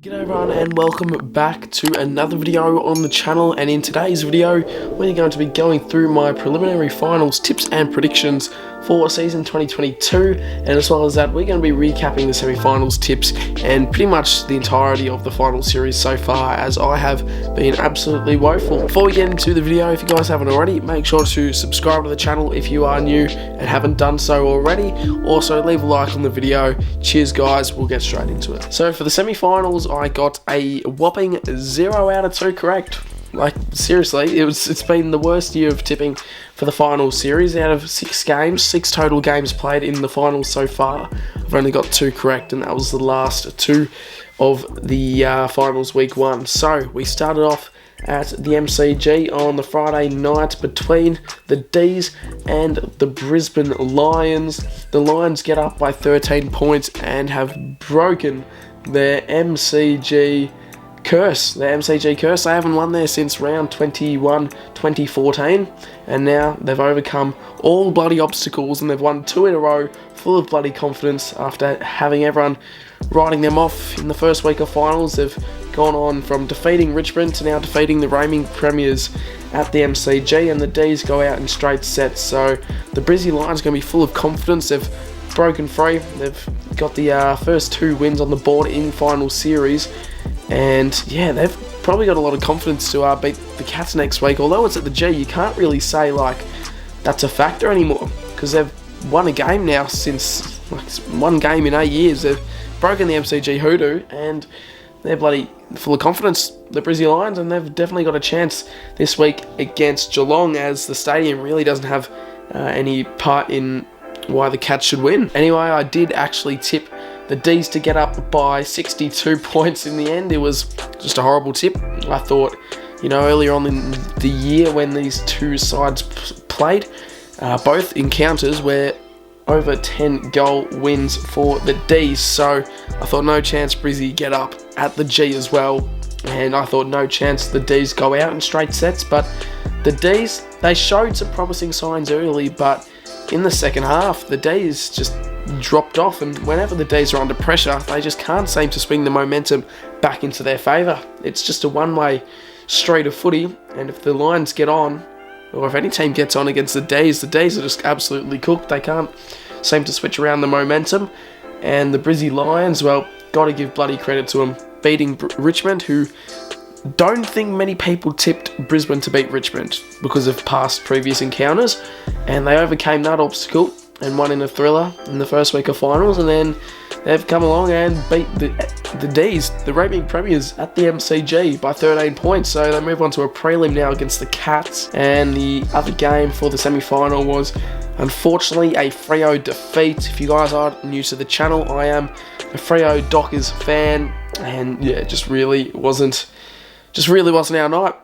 G'day everyone and welcome back to another video on the channel, and in today's video we're going to be going through my preliminary finals tips and predictions for season 2022, and as well as that we're going to be recapping the semi-finals tips and pretty much the entirety of the final series so far, as I have been absolutely woeful. Before we get into the video, if you guys haven't already, make sure to subscribe to the channel if you are new and haven't done so already. Also leave a like on the video. Cheers guys, we'll get straight into it. So for the semi-finals I got a whopping 0 out of 2 correct. Like seriously, it's been the worst year of tipping for the final series. Out of 6 total games played in the finals so far, I've only got 2 correct, and that was the last 2 of the finals week 1. So we started off at the MCG on the Friday night between the D's and the Brisbane Lions. The Lions get up by 13 points and have broken their MCG curse. They haven't won there since round 21 2014, and now they've overcome all bloody obstacles and they've won 2 in a row full of bloody confidence after having everyone writing them off in the first week of finals. They've gone on from defeating Richmond to now defeating the reigning premiers at the MCG, and the D's go out in straight sets. So the Brizzy Lions are going to be full of confidence. They've broken free. They've got the first 2 wins on the board in final series, and yeah, they've probably got a lot of confidence to beat the Cats next week. Although it's at the G, you can't really say like that's a factor anymore, because they've won a game now since one game in 8 years. They've broken the MCG hoodoo and they're bloody full of confidence, the Brizzy Lions, and they've definitely got a chance this week against Geelong, as the stadium really doesn't have any part in why the Cats should win. Anyway, I did actually tip the D's to get up by 62 points in the end. It was just a horrible tip. I thought, earlier on in the year when these 2 sides played, both encounters were over 10 goal wins for the D's, so I thought no chance Brizzy get up at the G as well, and I thought no chance the D's go out in straight sets. But the D's, they showed some promising signs early, but in the second half the D's just dropped off, and whenever the D's are under pressure they just can't seem to swing the momentum back into their favour. It's just a one-way street of footy, and if the Lions get on, or if any team gets on against the D's are just absolutely cooked. They can't seem to switch around the momentum, and the Brizzy Lions, well, got to give bloody credit to them, beating Richmond, who don't think many people tipped Brisbane to beat Richmond because of past previous encounters, and they overcame that obstacle and won in a thriller in the first week of finals, and then they've come along and beat the D's, the reigning premiers, at the MCG by 13 points. So they move on to a prelim now against the Cats, and the other game for the semi-final was unfortunately a Freo defeat. If you guys are new to the channel, I am a Freo Dockers fan, and yeah, just really wasn't our night.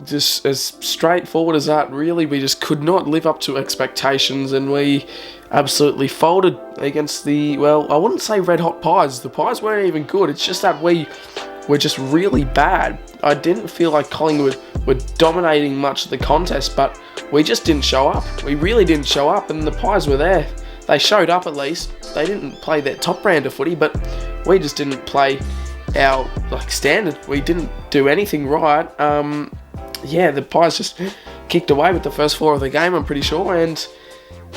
Just as straightforward as that, really. We just could not live up to expectations, and we absolutely folded against the, well, I wouldn't say red hot Pies. The Pies weren't even good. It's just that we were just really bad. I didn't feel like Collingwood were dominating much of the contest, but we just didn't show up. We really didn't show up, and the Pies were there. They showed up at least. They didn't play their top brand of footy, but we just didn't play our standard. We didn't do anything right. Yeah, the Pies just kicked away with the first 4 of the game, I'm pretty sure, and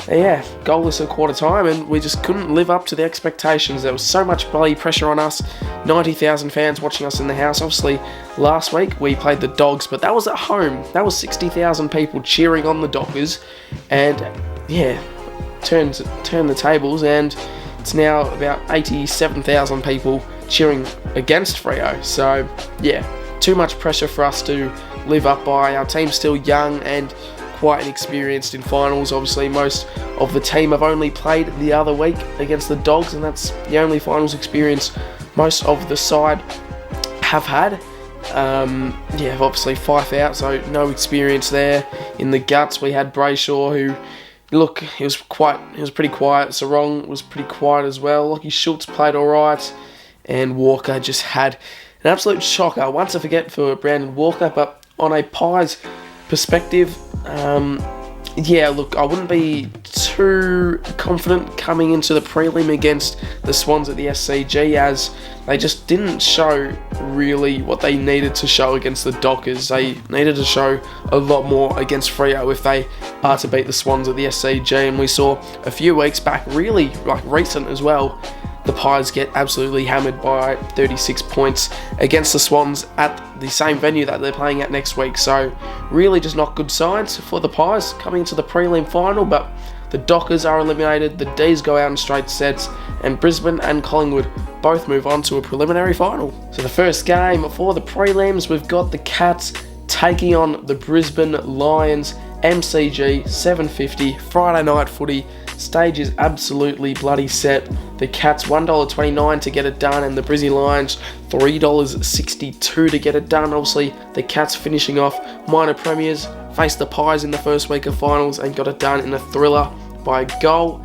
yeah, goalless at quarter time, and we just couldn't live up to the expectations. There was so much bloody pressure on us. 90,000 fans watching us in the house. Obviously, last week we played the Dogs, but that was at home. That was 60,000 people cheering on the Dockers, and yeah, turn the tables, and it's now about 87,000 people cheering against Freo. So yeah, too much pressure for us to live up by. Our team's still young and quite inexperienced in finals. Obviously, most of the team have only played the other week against the Dogs, and that's the only finals experience most of the side have had. Yeah, obviously Fife out, so no experience there. In the guts, we had Brayshaw, who, look, he was pretty quiet. Sarong was pretty quiet as well. Lockie Schultz played alright, and Walker just had an absolute shocker. Once I forget for Brandon Walker, but on a Pies perspective, yeah, look, I wouldn't be too confident coming into the prelim against the Swans at the SCG, as they just didn't show really what they needed to show against the Dockers. They needed to show a lot more against Freo if they are to beat the Swans at the SCG, and we saw a few weeks back, really like recent as well, the Pies get absolutely hammered by 36 points against the Swans at the same venue that they're playing at next week. So really just not good signs for the Pies coming into the prelim final, but the Dockers are eliminated, the D's go out in straight sets, and Brisbane and Collingwood both move on to a preliminary final. So the first game for the prelims, we've got the Cats taking on the Brisbane Lions, MCG, 7:50, Friday night footy. Stage is absolutely bloody set. The Cats $1.29 to get it done, and the Brizzy Lions $3.62 to get it done. Obviously, the Cats finishing off minor premiers, faced the Pies in the first week of finals and got it done in a thriller by a goal.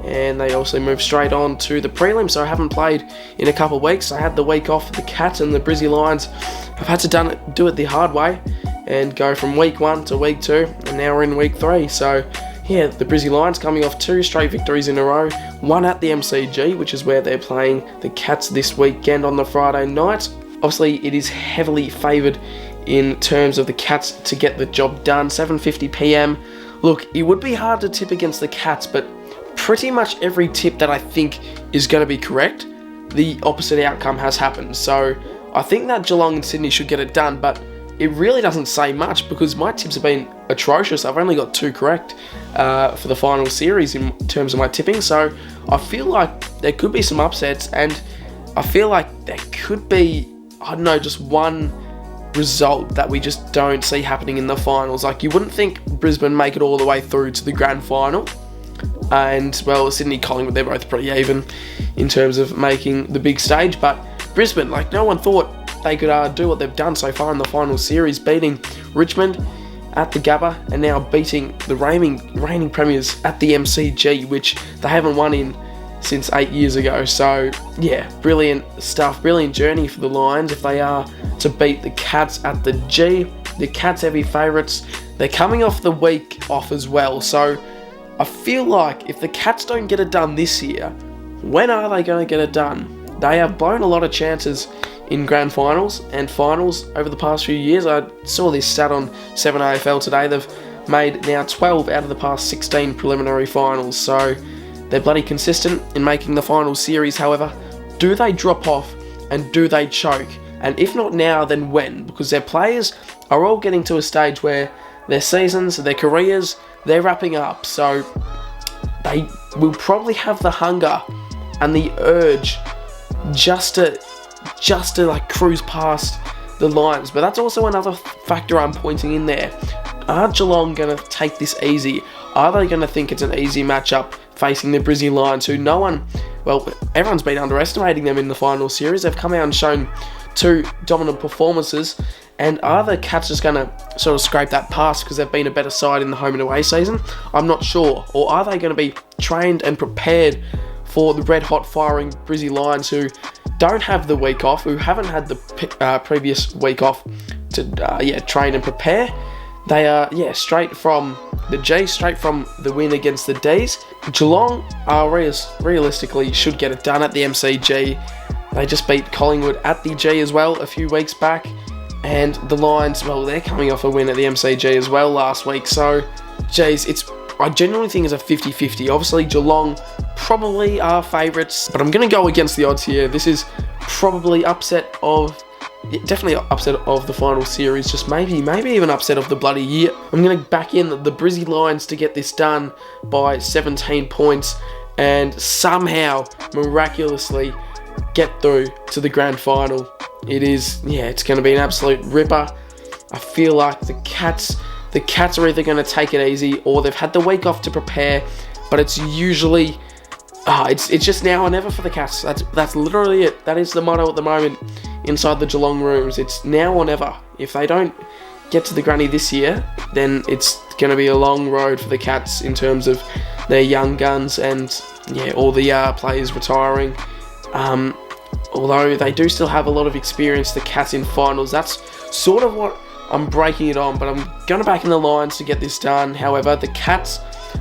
And they also moved straight on to the prelim, so I haven't played in a couple of weeks. I had the week off. The Cats and the Brizzy Lions have had to do it the hard way and go from week 1 to week 2, and now we're in week 3. So yeah, the Brizzy Lions coming off 2 straight victories in a row, one at the MCG, which is where they're playing the Cats this weekend on the Friday night. Obviously, it is heavily favoured in terms of the Cats to get the job done, 7:50 p.m. Look, it would be hard to tip against the Cats, but pretty much every tip that I think is going to be correct, the opposite outcome has happened. So I think that Geelong and Sydney should get it done, but it really doesn't say much because my tips have been atrocious. I've only got 2 correct for the final series in terms of my tipping. So I feel like there could be some upsets, and I feel like there could be, I don't know, just one result that we just don't see happening in the finals. Like, you wouldn't think Brisbane make it all the way through to the grand final. And, well, Sydney, Collingwood, they're both pretty even in terms of making the big stage. But Brisbane, like, no one thought they could do what they've done so far in the final series, beating Richmond at the Gabba and now beating the reigning premiers at the MCG, which they haven't won in since 8 years ago. So yeah, brilliant stuff, brilliant journey for the Lions if they are to beat the Cats at the G. The Cats heavy favourites. They're coming off the week off as well, so I feel like if the Cats don't get it done this year, when are they going to get it done? They have blown a lot of chances in grand finals and finals over the past few years. I saw this stat on 7 AFL today. They've made now 12 out of the past 16 preliminary finals, so they're bloody consistent in making the final series. However, do they drop off and do they choke? And if not now, then when? Because their players are all getting to a stage where their seasons, their careers, they're wrapping up, so they will probably have the hunger and the urge just to like cruise past the Lions. But that's also another factor I'm pointing in there. Are Geelong going to take this easy? Are they going to think it's an easy matchup facing the Brizzy Lions, who everyone's been underestimating them in the final series. They've come out and shown 2 dominant performances. And are the Cats just going to sort of scrape that past because they've been a better side in the home and away season? I'm not sure. Or are they going to be trained and prepared for the red-hot firing Brizzy Lions, who don't have the week off, who haven't had the previous week off to train and prepare? They are straight from the G, straight from the win against the Ds. Geelong realistically should get it done at the MCG. They just beat Collingwood at the G as well a few weeks back. And the Lions, they're coming off a win at the MCG as well last week. So, I genuinely think it's a 50-50. Obviously, Geelong probably are favourites, but I'm going to go against the odds here. This is probably definitely upset of the final series, just maybe even upset of the bloody year. I'm going to back in the Brizzy Lions to get this done by 17 points and somehow, miraculously, get through to the grand final. It's going to be an absolute ripper. I feel like the Cats are either going to take it easy or they've had the week off to prepare, but it's usually it's just now or never for the Cats. That's literally it. That is the motto at the moment inside the Geelong rooms. It's now or never. If they don't get to the granny this year, then it's going to be a long road for the Cats in terms of their young guns and all the players retiring. Although they do still have a lot of experience, the Cats in finals. That's sort of what I'm breaking it on, but I'm going to back in the Lions to get this done. However, the Cats,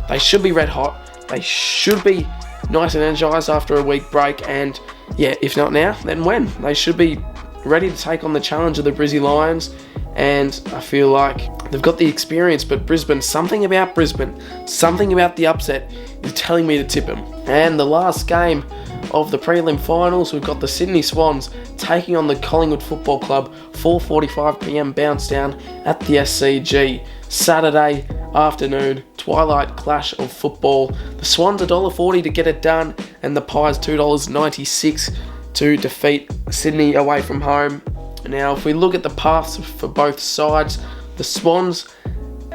they should be red hot. They should be nice and energized after a week break, and yeah, if not now, then when? They should be ready to take on the challenge of the Brizzy Lions, and I feel like they've got the experience, but Brisbane, something about the upset is telling me to tip them. And the last game of the prelim finals, we've got the Sydney Swans taking on the Collingwood Football Club, 4:45 p.m. bounce down at the SCG. Saturday afternoon, twilight clash of football. The Swans $1.40 to get it done, and the Pies $2.96 to defeat Sydney away from home. Now, if we look at the paths for both sides, the Swans,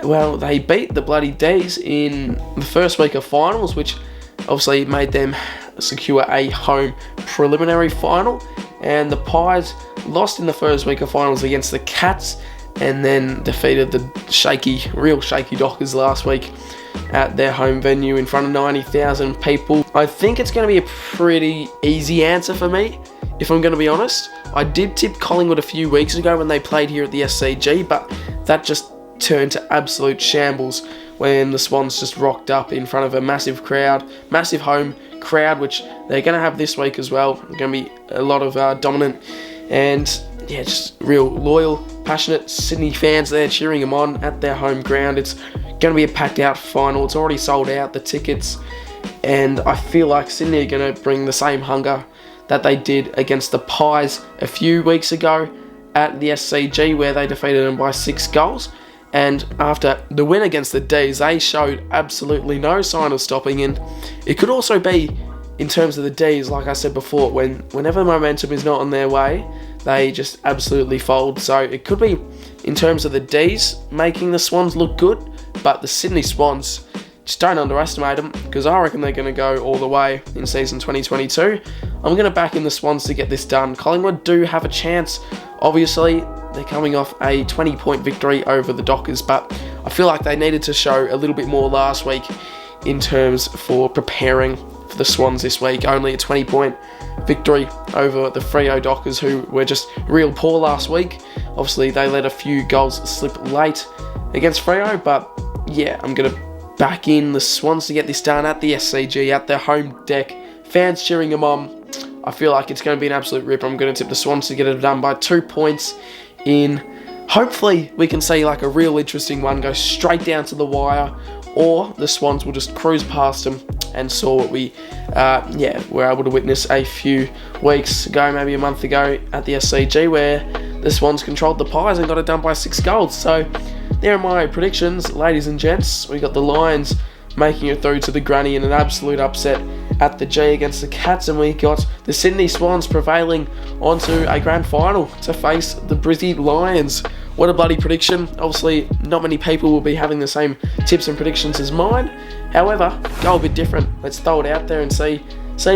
well, they beat the bloody D's in the first week of finals, which obviously made them secure a home preliminary final, and the Pies lost in the first week of finals against the Cats, and then defeated the real shaky Dockers last week at their home venue in front of 90,000 people. I think it's going to be a pretty easy answer for me, if I'm going to be honest. I did tip Collingwood a few weeks ago when they played here at the SCG, but that just turned to absolute shambles when the Swans just rocked up in front of a massive home crowd, which they're going to have this week as well. There's going to be a lot of dominant and yeah, just real loyal, passionate Sydney fans there cheering them on at their home ground. It's going to be a packed out final. It's already sold out, the tickets, and I feel like Sydney are going to bring the same hunger that they did against the Pies a few weeks ago at the SCG, where they defeated them by 6 goals. And after the win against the D's, they showed absolutely no sign of stopping. And it could also be, in terms of the D's, like I said before, whenever momentum is not on their way, they just absolutely fold. So it could be, in terms of the D's, making the Swans look good, but the Sydney Swans, just don't underestimate them, because I reckon they're going to go all the way in season 2022. I'm going to back in the Swans to get this done. Collingwood do have a chance. Obviously, they're coming off a 20-point victory over the Dockers, but I feel like they needed to show a little bit more last week in terms for preparing for the Swans this week. Only a 20-point victory over the Freo Dockers, who were just real poor last week. Obviously, they let a few goals slip late against Freo, but yeah, I'm going to back in the Swans to get this done at the SCG, at their home deck. Fans cheering them on. I feel like it's going to be an absolute rip. I'm going to tip the Swans to get it done by 2 points in. Hopefully, we can see like a real interesting one go straight down to the wire, or the Swans will just cruise past them and saw what we were able to witness a few weeks ago, maybe a month ago at the SCG, where the Swans controlled the Pies and got it done by 6 goals. So there are my predictions, ladies and gents. We got the Lions making it through to the granny in an absolute upset at the G against the Cats, and we got the Sydney Swans prevailing onto a grand final to face the Brizzy Lions. What a bloody prediction. Obviously, not many people will be having the same tips and predictions as mine. However, go a bit different. Let's throw it out there and see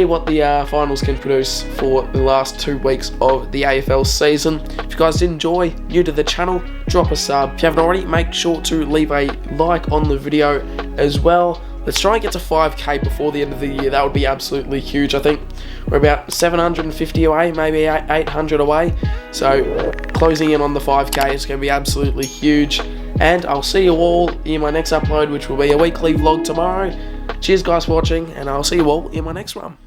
what the finals can produce for the last 2 weeks of the AFL season. If you guys did enjoy, new to the channel, drop a sub. If you haven't already, make sure to leave a like on the video as well. Let's try and get to 5k before the end of the year. That would be absolutely huge. I think we're about 750 away, maybe 800 away. So closing in on the 5k is going to be absolutely huge. And I'll see you all in my next upload, which will be a weekly vlog tomorrow. Cheers guys for watching, and I'll see you all in my next one.